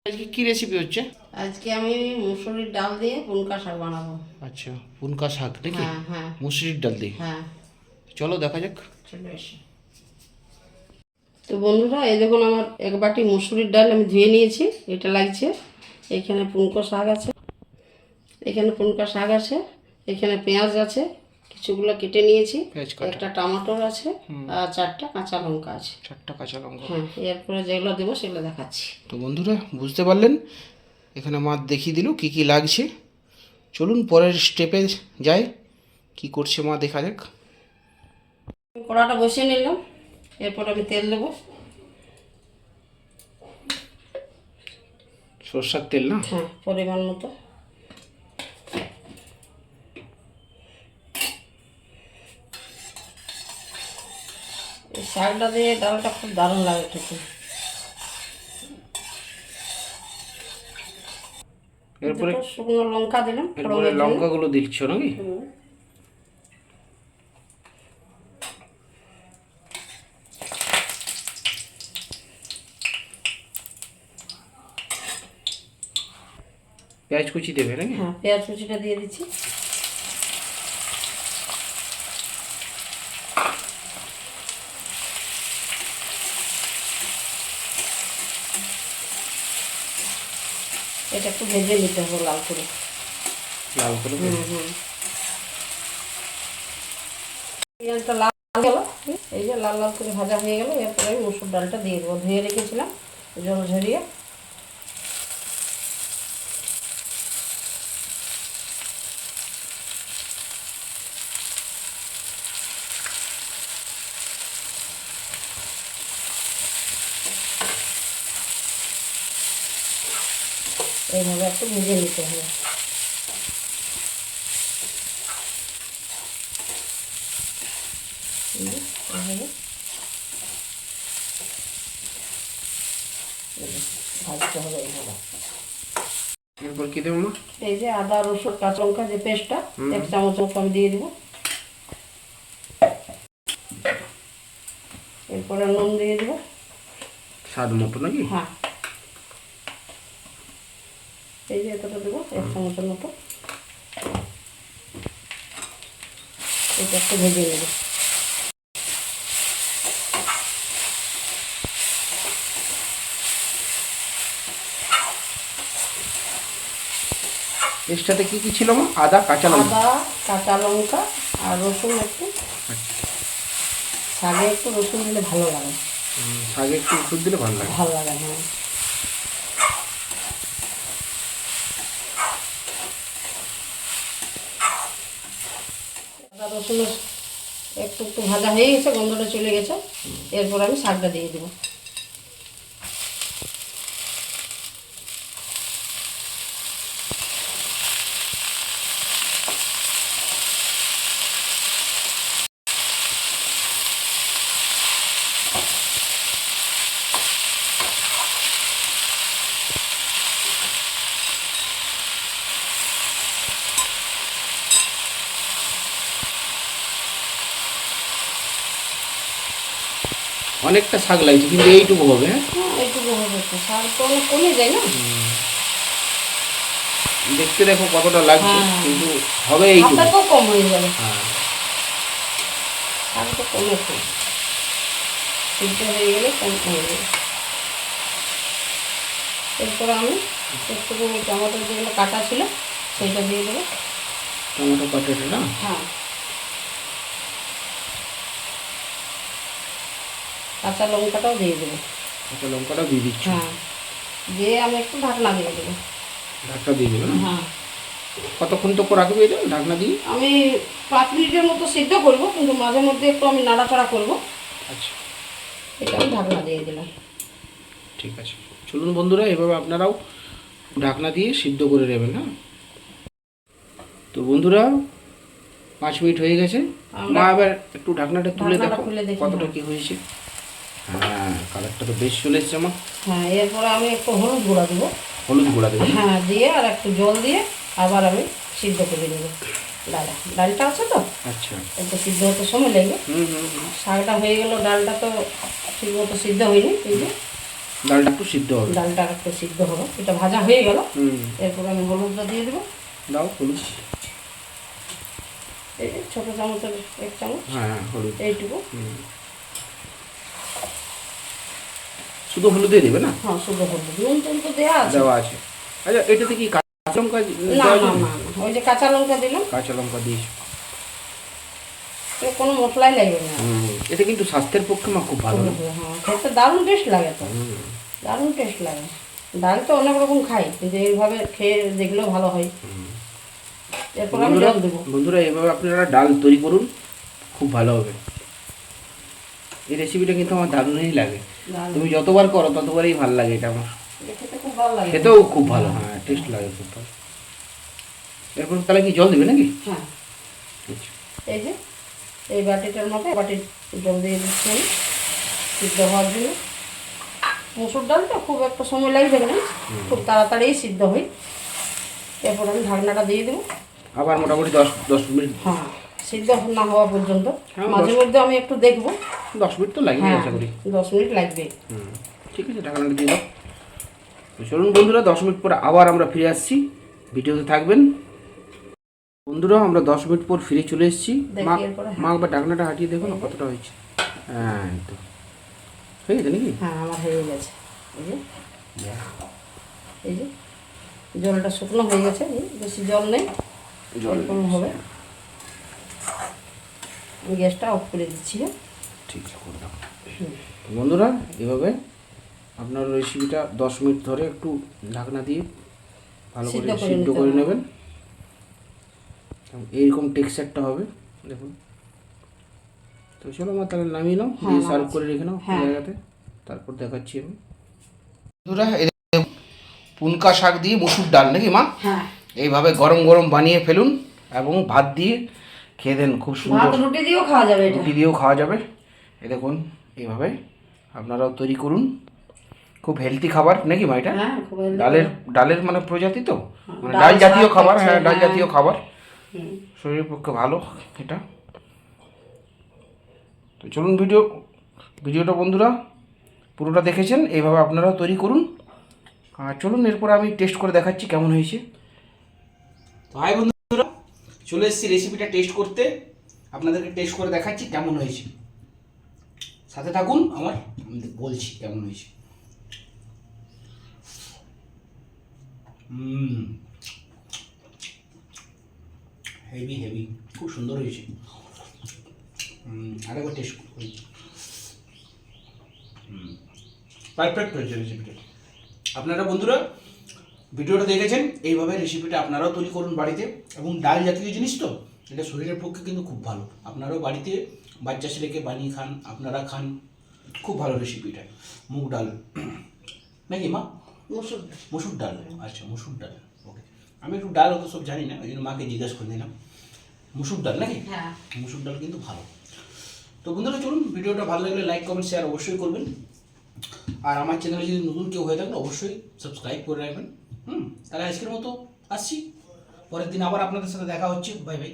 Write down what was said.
আজকে কি রেসিপি হচ্ছে? আজকে আমি মুসুরির ডাল দিয়ে পুনকা শাক বানাবো। আচ্ছা, পুনকা শাক নাকি? হ্যাঁ হ্যাঁ মুসুরির ডাল দিয়ে? হ্যাঁ, চলো দেখা যাক। চলে এসে। তো বন্ধুরা, এই দেখুন আমার এক বাটি মুসুরির ডাল আমি ধুয়ে নিয়েছি। এটা লাগছে। এখানে পুনকা শাক আছে, এখানে পুনকা শাক আছে, এখানে পেঁয়াজ আছে, কিছুগুলো কেটে নিয়েছি, একটা টমেটোর আছে, আর 4টা কাঁচা লঙ্কা আছে। 4টা কাঁচা লঙ্কা। হ্যাঁ, এরপরে যেগুলো দেবো সেগুলো দেখাচ্ছি। তো বন্ধুরা বুঝতে পারলেন, এখানে মা দেখিয়ে দিল কি কি লাগছে। চলুন পরের স্টেপে যাই, কি করছে মা দেখা যাক। কড়াটা বসিয়ে নিলাম, এরপর আমি তেল দেবো। সরষের তেল না? হ্যাঁ, পরিমাণ মতো। এই শাকটা দিয়ে ডালটা খুব দারুণ লাগে খেতে। এরপরে শুকনো লঙ্কা দিলাম, এরপরে লঙ্কাগুলো দিচ্ছ নাকি? পেঁয়াজ কুচি দেবে নাকি? হ্যাঁ, পেঁয়াজ কুচিটা দিয়ে দিচ্ছি। এটা একটু ভেজে নিতে হবে লাল করে। লাল করে? পেঁয়াজটা লাল গেল, এই যে লাল লাল করে ভাজা হয়ে গেল। এরপরে আমি মসুর ডালটা দিয়ে দেবো, ধুয়ে রেখেছিলাম জল ঝরিয়ে। এইভাবে একটু ভেজে নিতে হবে। ভাজতে হবে এইভাবে। এরপর কি দেবো? এই যে আদা রসুন কাঁচা লঙ্কা যে পেস্টটা 1 চামচ মতো আমি দিয়ে দেবো। এরপরে নুন দিয়ে দেবো স্বাদ মতো নাকি? হ্যাঁ, এই যে এতটা দেবো 1 চামচের মতো। এটা একটু ভেজে নেব। এর কি কি ছিল? আদা কাঁচা লঙ্কা, আদা কাঁচা লঙ্কা আর রসুন একটু। শাকে একটু রসুন দিলে ভালো লাগে। শাকে একটু রসুন দিলে ভালো লাগে? ভালো লাগে, হ্যাঁ। আদা রসুন একটু একটু ভাজা হয়ে গেছে, গন্ধটা চলে গেছে। এরপর আমি শাকটা দিয়ে দেবো। অনেকটা শাক লাগছে, কিন্তু এইটুকু হবে? হ্যাঁ, এইটুকু হবে তো, শাক তো অনেক কমে যায় না। দেখতে দেখো কতটা লাগছে, কিন্তু হবে এইটুকু। তো কম হয়ে যাবে। হ্যাঁ, শাক তো কমেছে, সিদ্ধ হয়ে গেলে কম হয়ে যাবে। এরপর আমি একটু টমেটো যেগুলো কাটা ছিল সেইটা দিয়ে দেবো। টমেটো কাটাটা না? হ্যাঁ, কাঁচা লঙ্কাটাও দিয়ে দেবো। কাঁচা লঙ্কাটাও দিয়ে দিচ্ছি? হ্যাঁ, দিয়ে আমি একটু ঢাকনা দিয়ে দেবো। ঢাকনা দিয়ে দেবে না? হ্যাঁ। কতক্ষণ তো রাখবে এটা ঢাকনা দিয়ে? আমি 5 মিনিটের মতো সিদ্ধ করবো, কিন্তু মাঝে মধ্যে একটু আমি নাড়াচাড়া করবো। আচ্ছা, এটা আমি ঢাকনা দিয়ে দিলাম। ঠিক আছে। চলুন বন্ধুরা, এভাবে আপনারাও ঢাকনা দিয়ে সিদ্ধ করে নেবেন। হ্যাঁ, তো বন্ধুরা 5 মিনিট হয়ে গেছে। মা এবার একটু ঢাকনাটা তুলে দেখো কতটা কি হয়েছে। হ্যাঁ, কালারটা তো বেশ চলে এসেছে আমার। হ্যাঁ, এরপরে আমি একটু হলুদ গুঁড়া দেবো। হলুদ গুঁড়া দেবো? হ্যাঁ, দিয়ে আর একটু জল দিয়ে আবার আমি সিদ্ধ করে দেবো। ডালটা আছে তো, আচ্ছা, একটু সিদ্ধ হতে সময় লাগবে। শাকটা হয়ে গেল, ডালটা তো ঠিক মতো সিদ্ধ হয়নি। এই যে ডালটা একটু সিদ্ধ হবে। ডালটা একটু সিদ্ধ হবে। এটা ভাজা হয়ে গেল। হুম, এরপর আমি হলুদটা দিয়ে দেবো। দাও হলুদ। এই যে ছোটো চামচের 1 চামচ, হ্যাঁ হলুদ। এইটুকু। শুধু হলুদই দেবে না? হ্যাঁ, শুধু হলুদ, নুন টুন তো দেওয়া আছে। দেওয়া আছে। আচ্ছা এটাতে কি কাঁচা লঙ্কা না দেওয়া না যাবে? না না, ওই যে কাঁচা লঙ্কা দিলাম, কাঁচা লঙ্কা দিয়েছি। কোনো মশলাই লাগবে না। এটা কিন্তু স্বাস্থ্যের পক্ষে মা খুব ভালো। হ্যাঁ, খেতে দারুণ টেস্ট লাগে তো, দারুণ টেস্ট লাগে। ডাল তো অনেক রকম খাই, কিন্তু এইভাবে খেয়ে দেখলেও ভালো হয়। এরপর আমি জল দেবো। বন্ধুরা এভাবে আপনারা ডাল তৈরি করুন, খুব ভালো হবে। এই রেসিপিটা কিন্তু আমার দারুণই লাগে। তুমি যতবার করো ততবারই ভালো লাগে এটা আমার। খেতে খুব ভালো লাগে, খেতেও খুব ভালো। হ্যাঁ, টেস্ট লাগে খুব ভালো। এরপর তাহলে কি জল দেবে নাকি? হ্যাঁ, আচ্ছা। এই যে এই বাটিটার মতো বাটির জল দিয়ে দিচ্ছি আমি সিদ্ধ হওয়ার জন্য। মসুর ডালটা খুব একটা সময় লাগবে না, খুব তাড়াতাড়ি সিদ্ধ হয়। এরপর আমি ঢাকনাটা দিয়ে দেবো। আবার মোটামুটি 10 মিনিট। হ্যাঁ, সিদ্ধ না হওয়া পর্যন্ত। হ্যাঁ, মাঝে মধ্যে আমি একটু দেখবো। 10 মিনিট তো লাগবে হ্যাঁ, আশা করি। 10 মিনিট লাগবে। ঠিক আছে, ঢাকনাটা দিয়ে দাও। তো চলুন বন্ধুরা, 10 মিনিট পর আবার আমরা ফিরে আসছি। ভিডিওতে থাকবেন বন্ধুরা। আমরা 10 মিনিট পর ফিরে চলে এসেছি। মা দেখি এরপরে। মা একবার ঢাকনাটা হাঁটিয়ে দেখো না কতটা হয়েছে। হ্যাঁ, এই তো হয়ে গেছে নাকি? হ্যাঁ, আমার হয়ে গেছে। এই যে জলটা শুকনো হয়ে গেছে, বেশি জল নেই, জল কম হবে। আমি গ্যাসটা অফ করে দিচ্ছি। ঠিক আছে, করে দাও। তো বন্ধুরা এভাবে আপনার রেসিপিটা 10 মিনিট ধরে একটু ঢাকনা দিয়ে ভালো করে সিদ্ধ করে নেবেন। এইরকম টেক্সচারটা হবে দেখুন। তো চলো আমার তাহলে নামিয়ে নাও, দিয়ে সার্ভ করে রেখে নাও জায়গাতে, তারপর দেখাচ্ছি আমি। বন্ধুরা পুনকা শাক দিয়ে মসুর ডাল নাকি মা? হ্যাঁ, এইভাবে গরম গরম বানিয়ে ফেলুন এবং ভাত দিয়ে খেয়ে দেন, খুব সুন্দর। রুটি দিয়েও খাওয়া যাবে, রুটি দিয়েও খাওয়া যাবে। এই দেখুন এইভাবে আপনারাও তৈরি করুন। খুব হেলদি খাবার নাকি মা এটা? হ্যাঁ, খুব হেলদি। ডালের মানে প্রজাতি তো, মানে ডাল জাতীয় খাবার। হ্যাঁ, ডাল জাতীয় খাবার, শরীরের পক্ষে ভালো এটা। তো চলুন ভিডিওটা বন্ধুরা পুরোটা দেখেছেন, এইভাবে আপনারাও তৈরি করুন। আর চলুন এরপর আমি টেস্ট করে দেখাচ্ছি কেমন হয়েছে। তো হাই বন্ধুরা, চলে এসেছি রেসিপিটা টেস্ট করতে। আপনাদেরকে টেস্ট করে দেখাচ্ছি কেমন হয়েছে। সাথে থাকুন আমার, আমি বলছি কেমন হয়েছে। হেভি খুব সুন্দর হয়েছে। আরেকবার টেস্ট করি। পারফেক্ট হয়েছে রেসিপিটা। আপনারা বন্ধুরা ভিডিওটা দেখেছেন, এইভাবে রেসিপিটা আপনারাও তৈরি করুন বাড়িতে। এবং ডাল জাতীয় জিনিস তো, এটা শরীরের পক্ষে কিন্তু খুব ভালো। আপনারাও বাড়িতে বাচ্চা ছেলেকে বানিয়ে খান, আপনারা খান, খুব ভালো রেসিপিটা। মুগ ডাল নাকি মা? মসুর ডাল। আচ্ছা, মসুর ডাল। ওকে, আমি একটু ডাল অত সব জানি না, ওই জন্য মাকে জিজ্ঞাসা করে দিলাম। মসুর ডাল নাকি? হ্যাঁ, মসুর ডাল কিন্তু ভালো। তো বন্ধুরা চলুন, ভিডিওটা ভালো লাগলে লাইক কমেন্ট শেয়ার অবশ্যই করবেন। আর আমার চ্যানেলে যদি নতুন কেউ হয়ে থাকলে অবশ্যই সাবস্ক্রাইব করে রাখবেন। তাহলে আজকের মতো আসছি, পরের দিন আবার আপনাদের সাথে দেখা হচ্ছে। Bye bye.